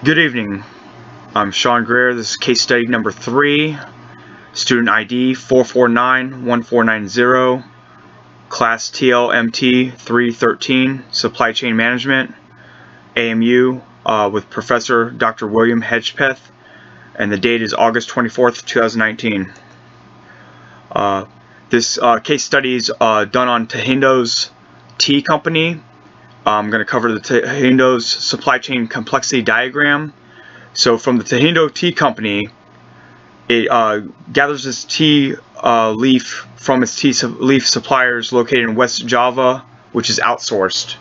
Good evening. I'm Sean Greer. This is case study number 3, student ID 4491490, class TLMT 313, supply chain management, AMU, with Professor Dr. William Hedgepeth, and the date is August 24th, 2019. This case study is done on Tehindo's Tea Company. I'm going to cover the Tehindo's supply chain complexity diagram. So from the Tehindo Tea Company, it gathers its tea leaf from its tea leaf suppliers located in West Java, which is outsourced.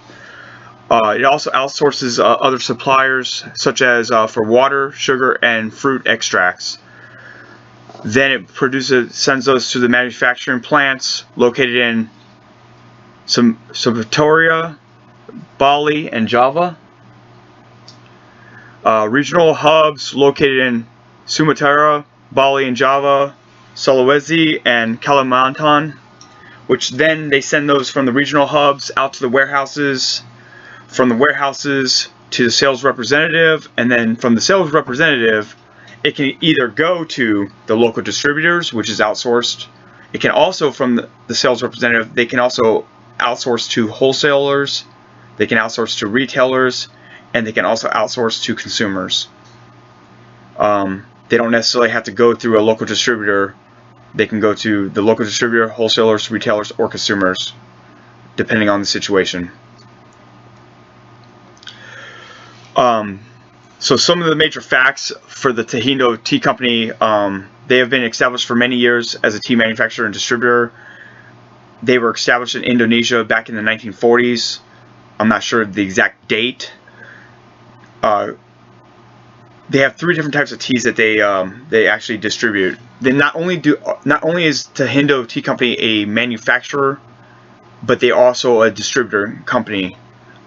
It also outsources other suppliers, such as for water, sugar, and fruit extracts. Then it sends those to the manufacturing plants located in Sumatera, Bali, and Java. Regional hubs located in Sumatra, Bali, and Java, Sulawesi, and Kalimantan, which then they send those from the regional hubs out to the warehouses, from the warehouses to the sales representative, and then from the sales representative, it can either go to the local distributors, which is outsourced. It can also, from the sales representative, they can also outsource to wholesalers, they can outsource to retailers, and they can also outsource to consumers. They don't necessarily have to go through a local distributor. They can go to the local distributor, wholesalers, retailers, or consumers, depending on the situation. So some of the major facts for the Tehindo Tea Company, they have been established for many years as a tea manufacturer and distributor. They were established in Indonesia back in the 1940s. I'm not sure of the exact date. They have 3 different types of teas that they actually distribute. They not only is Tehindo Tea Company a manufacturer, but they are also a distributor company.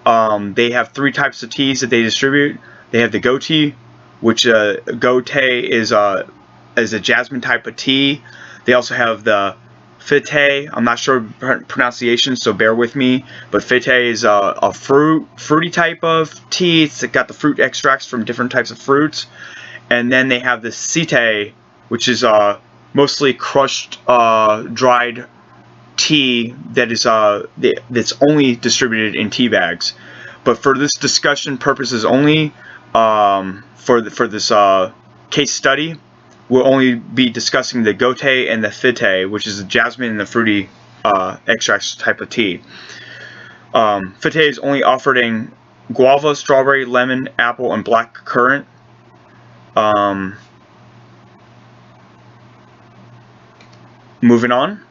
They have 3 types of teas that they distribute. They have the go tea, which go tea is a jasmine type of tea. They also have the Fite. I'm not sure pronunciation, so bear with me. But Fite is a fruity type of tea. It's got the fruit extracts from different types of fruits. And then they have the Site, which is mostly crushed, dried tea that is that's only distributed in tea bags. But for this discussion purposes only, for this case study, we'll only be discussing the gote and the fite, which is the jasmine and the fruity extracts type of tea. Fite is only offered in guava, strawberry, lemon, apple, and black currant. Moving on,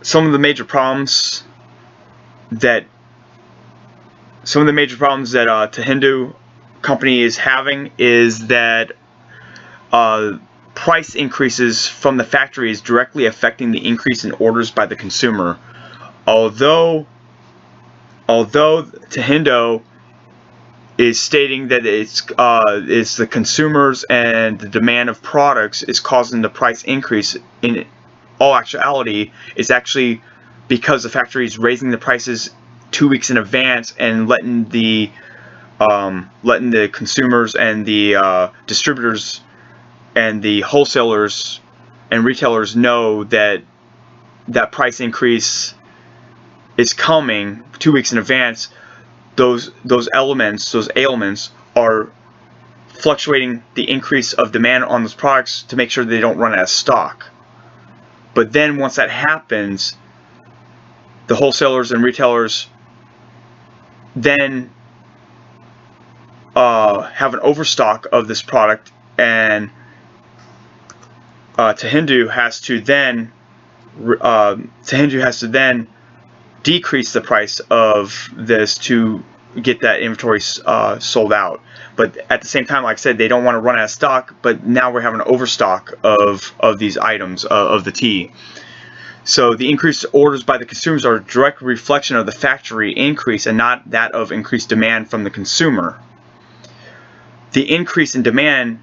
some of the major problems that Tehindo Company is having is that price increases from the factory is directly affecting the increase in orders by the consumer. Although Tehindo is stating that it's the consumers and the demand of products is causing the price increase, in all actuality, it's actually because the factory is raising the prices 2 weeks in advance and letting the consumers and the distributors and the wholesalers and retailers know that that price increase is coming 2 weeks in advance. Those ailments are fluctuating the increase of demand on those products to make sure they don't run out of stock. But then once that happens, the wholesalers and retailers then have an overstock of this product, and Tehindo has to then decrease the price of this to get that inventory sold out. But at the same time, like I said, they don't want to run out of stock, but now we're having an overstock of these items of the tea. So the increased orders by the consumers are a direct reflection of the factory increase and not that of increased demand from the consumer. The increase in demand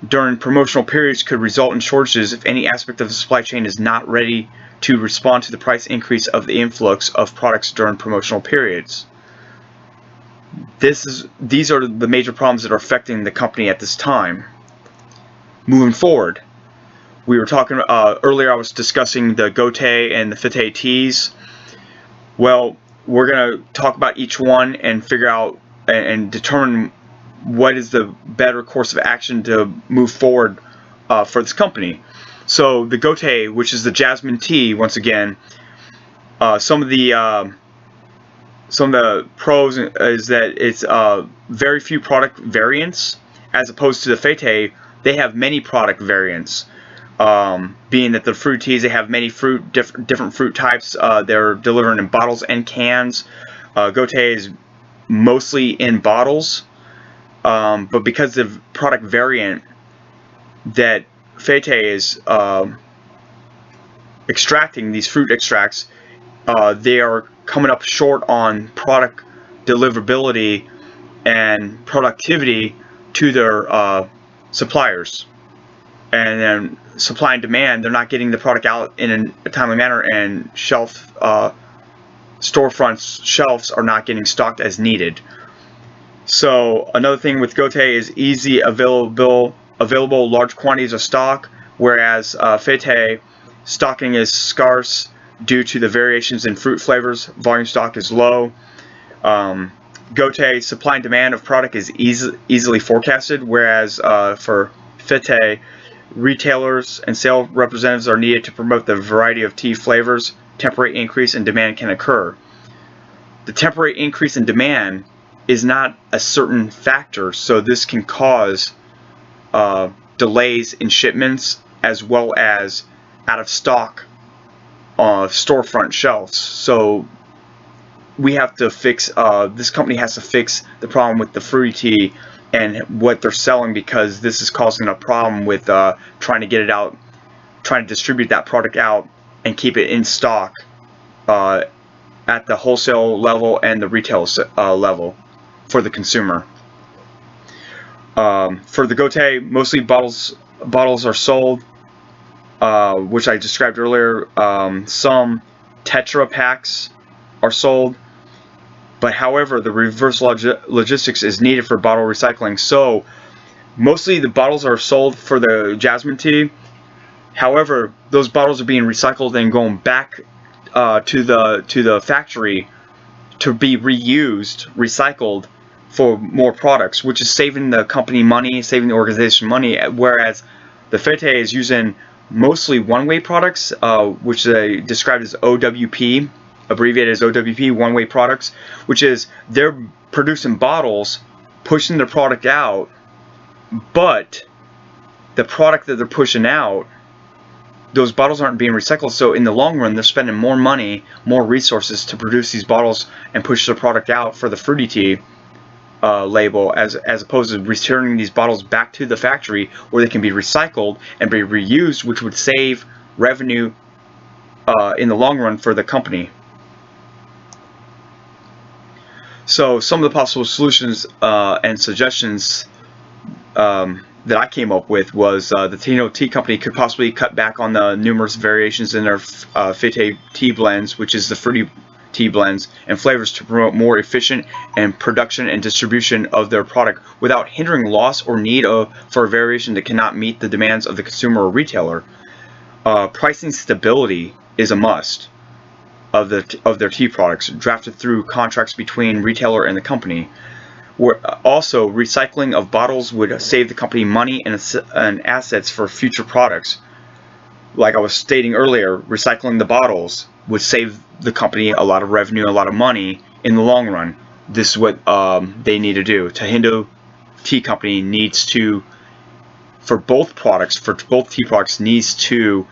during promotional periods could result in shortages if any aspect of the supply chain is not ready to respond to the price increase of the influx of products during promotional periods. These are the major problems that are affecting the company at this time. Moving forward, we were talking earlier. I was discussing the Gote and the Fete teas. Well, we're going to talk about each one and figure out and determine what is the better course of action to move forward for this company. So the Gote, which is the jasmine tea, once again, some of the pros is that it's very few product variants, as opposed to the Fete. They have many product variants. Being that the fruit teas, they have many different fruit types. They're delivered in bottles and cans. Gote is mostly in bottles, but because of product variant that Fete is extracting, these fruit extracts, they are coming up short on product deliverability and productivity to their suppliers. And then supply and demand, they're not getting the product out in a timely manner, and storefronts shelves are not getting stocked as needed. So another thing with Gote is easy available large quantities of stock, whereas Fete stocking is scarce due to the variations in fruit flavors. Volume stock is low. Gote supply and demand of product is easily forecasted, whereas for Fete, retailers and sales representatives are needed to promote the variety of tea flavors. Temporary increase in demand can occur. The temporary increase in demand is not a certain factor, so this can cause delays in shipments, as well as out of stock storefront shelves. So we have to fix, this company has to fix the problem with the fruity tea and what they're selling, because this is causing a problem with trying to get it out, trying to distribute that product out and keep it in stock at the wholesale level and the retail level for the consumer. For the Gote, mostly bottles are sold, which I described earlier. Some Tetra packs are sold. But however, the reverse logistics is needed for bottle recycling. So mostly the bottles are sold for the jasmine tea. However, those bottles are being recycled and going back to the factory to be reused, recycled for more products, which is saving the company money, saving the organization money. Whereas the Fete is using mostly one-way products, which they described as OWP, abbreviated as OWP, one-way products, which is they're producing bottles, pushing the product out, but the product that they're pushing out, those bottles aren't being recycled. So in the long run, they're spending more money, more resources to produce these bottles and push the product out for the fruity tea label, as opposed to returning these bottles back to the factory where they can be recycled and be reused, which would save revenue in the long run for the company. So some of the possible solutions and suggestions that I came up with was the tea company could possibly cut back on the numerous variations in their Fete tea blends, which is the fruity tea blends and flavors, to promote more efficient and production and distribution of their product without hindering loss or need for a variation that cannot meet the demands of the consumer or retailer. Pricing stability is a must of their tea products, drafted through contracts between retailer and the company. Also, recycling of bottles would save the company money and assets for future products. Like I was stating earlier, recycling the bottles would save the company a lot of revenue, a lot of money in the long run. This is what they need to do. Tahindo Tea Company needs to, for both tea products, needs to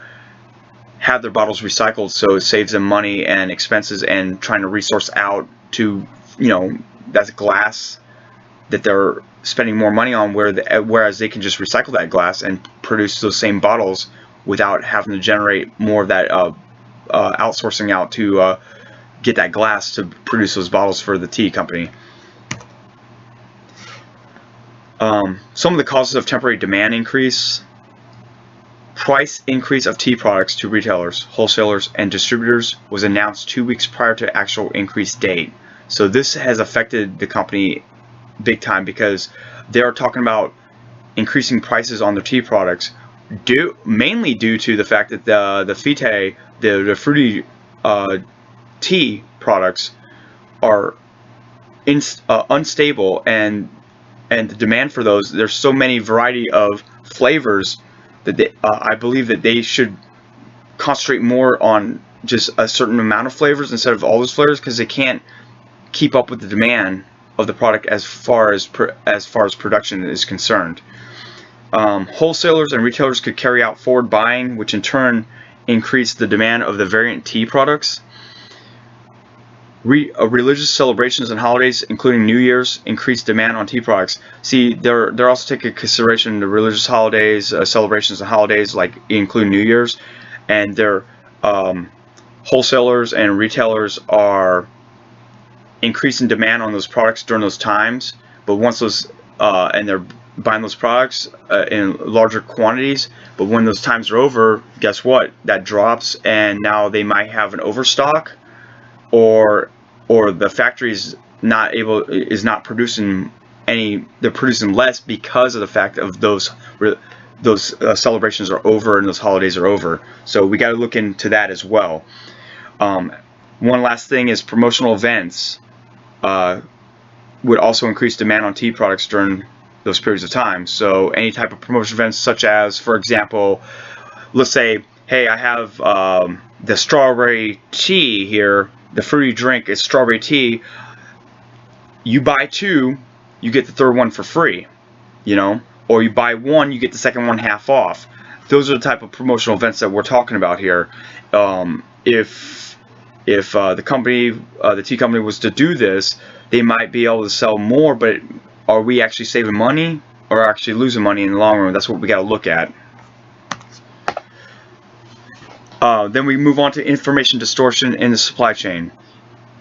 have their bottles recycled, so it saves them money and expenses, and trying to resource out to, that's glass that they're spending more money on, whereas they can just recycle that glass and produce those same bottles without having to generate more of that outsourcing out to get that glass to produce those bottles for the tea company. Some of the causes of temporary demand increase. Price increase of tea products to retailers, wholesalers, and distributors was announced 2 weeks prior to actual increase date. So this has affected the company big time because they are talking about increasing prices on their tea products, mainly due to the fact that the Fite, the fruity tea products are unstable, and the demand for those, there's so many variety of flavors that I believe that they should concentrate more on just a certain amount of flavors instead of all those flavors, because they can't keep up with the demand of the product as far as production is concerned. Wholesalers and retailers could carry out forward buying, which in turn increased the demand of the variant tea products. Religious celebrations and holidays, including New Year's, increased demand on tea products. See, they're also taking into consideration the religious holidays, celebrations and holidays, like including New Year's, and their wholesalers and retailers are increasing demand on those products during those times. But once those and they're buying those products in larger quantities, but when those times are over, guess what? That drops, and now they might have an overstock, or the factory is not producing any. They're producing less because of the fact of those celebrations are over and those holidays are over. So we got to look into that as well. One last thing is promotional events would also increase demand on tea products during those periods of time. So any type of promotional events, such as, for example, let's say, hey, I have the strawberry tea here, the fruity drink is strawberry tea. You buy two, you get the third one for free, or you buy one, you get the second one half off. Those are the type of promotional events that we're talking about here. If the tea company was to do this, they might be able to sell more, but are we actually saving money or actually losing money in the long run? That's what we got to look at. Then we move on to information distortion in the supply chain.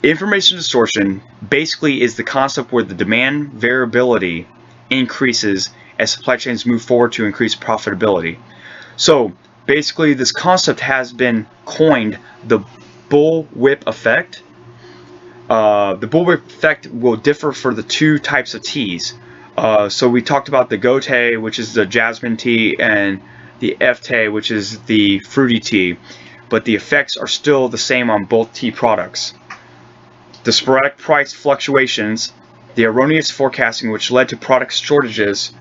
Information distortion basically is the concept where the demand variability increases as supply chains move forward to increase profitability. So basically, this concept has been coined the bullwhip effect. The bullwhip effect will differ for the two types of teas. So we talked about the gote, which is the jasmine tea, and the fte, which is the fruity tea, but the effects are still the same on both tea products. The sporadic price fluctuations, the erroneous forecasting which led to product shortages,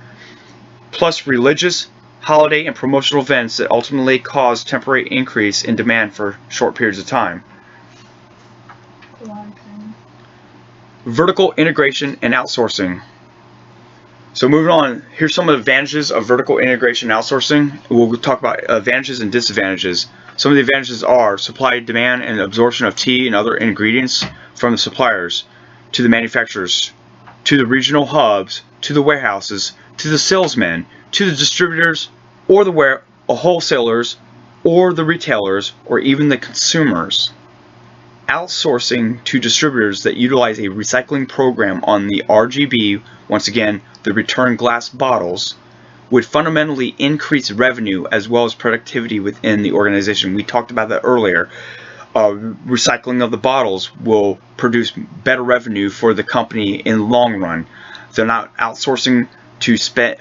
plus religious, holiday, and promotional events that ultimately caused temporary increase in demand for short periods of time. Vertical integration and outsourcing. So moving on, here's some of the advantages of vertical integration and outsourcing. We'll talk about advantages and disadvantages. Some of the advantages are supply, demand, and absorption of tea and other ingredients from the suppliers to the manufacturers, to the regional hubs, to the warehouses, to the salesmen, to the distributors, or the wholesalers, or the retailers, or even the consumers. Outsourcing to distributors that utilize a recycling program on the RGB, once again, the return glass bottles, would fundamentally increase revenue as well as productivity within the organization. We talked about that earlier. Recycling of the bottles will produce better revenue for the company in the long run. They're not outsourcing to spend,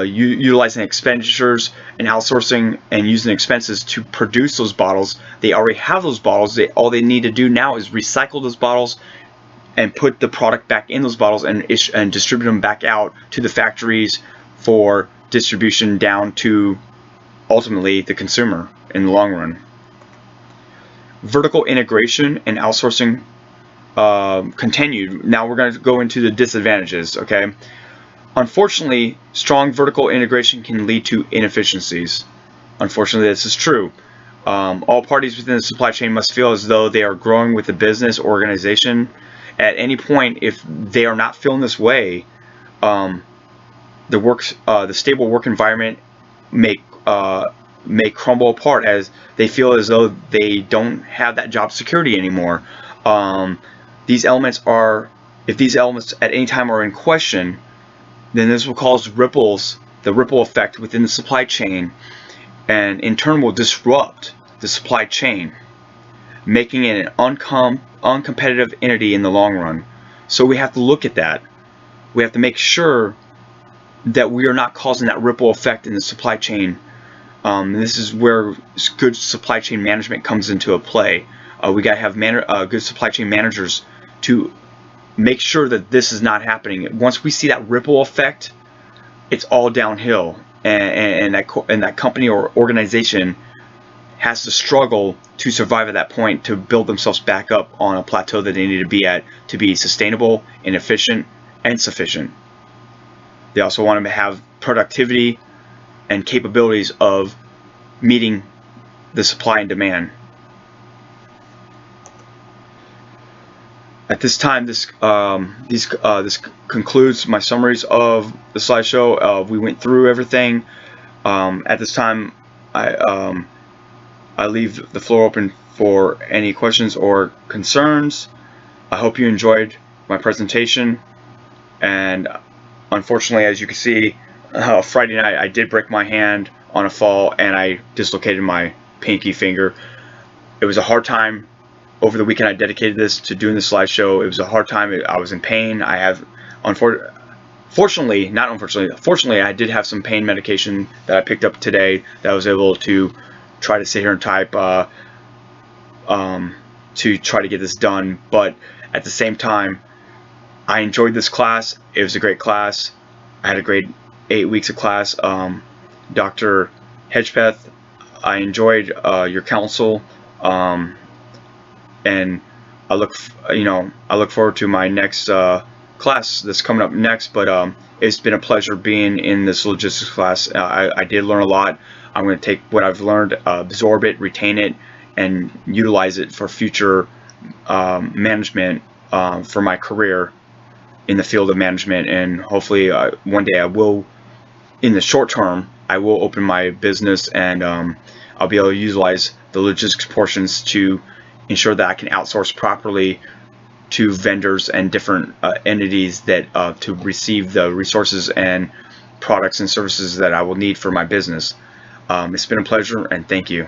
utilizing expenditures and outsourcing and using expenses to produce those bottles. They already have those bottles. All they need to do now is recycle those bottles and put the product back in those bottles and distribute them back out to the factories for distribution down to ultimately the consumer in the long run. Vertical integration and outsourcing continued. Now we're going to go into the disadvantages, okay? Unfortunately, strong vertical integration can lead to inefficiencies. Unfortunately, this is true. All parties within the supply chain must feel as though they are growing with the business organization. At any point, if they are not feeling this way, the stable work environment may crumble apart as they feel as though they don't have that job security anymore. If these elements at any time are in question, then this will cause the ripple effect within the supply chain, and in turn will disrupt the supply chain, making it an uncompetitive entity in the long run. So we have to look at that. We have to make sure that we are not causing that ripple effect in the supply chain. And this is where good supply chain management comes into a play. We got to have good supply chain managers to make sure that this is not happening. Once we see that ripple effect, it's all downhill, and that company or organization has to struggle to survive at that point, to build themselves back up on a plateau that they need to be at to be sustainable and efficient and sufficient. They also want to have productivity and capabilities of meeting the supply and demand. At this time, this concludes my summaries of the slideshow. We went through everything. At this time, I leave the floor open for any questions or concerns. I hope you enjoyed my presentation. And unfortunately, as you can see, Friday night I did break my hand on a fall, and I dislocated my pinky finger. It was a hard time. Over the weekend, I dedicated this to doing the slideshow. It was a hard time. I was in pain. I have, fortunately, I did have some pain medication that I picked up today that I was able to try to sit here and type to try to get this done. But at the same time, I enjoyed this class. It was a great class. I had a great 8 weeks of class. Dr. Hedgepeth, I enjoyed your counsel. And I look forward to my next class that's coming up next. But it's been a pleasure being in this logistics class. I did learn a lot. I'm going to take what I've learned, absorb it, retain it, and utilize it for future management for my career in the field of management. And hopefully one day I will, in the short term, I will open my business, and I'll be able to utilize the logistics portions to ensure that I can outsource properly to vendors and different entities that to receive the resources and products and services that I will need for my business. It's been a pleasure, and thank you.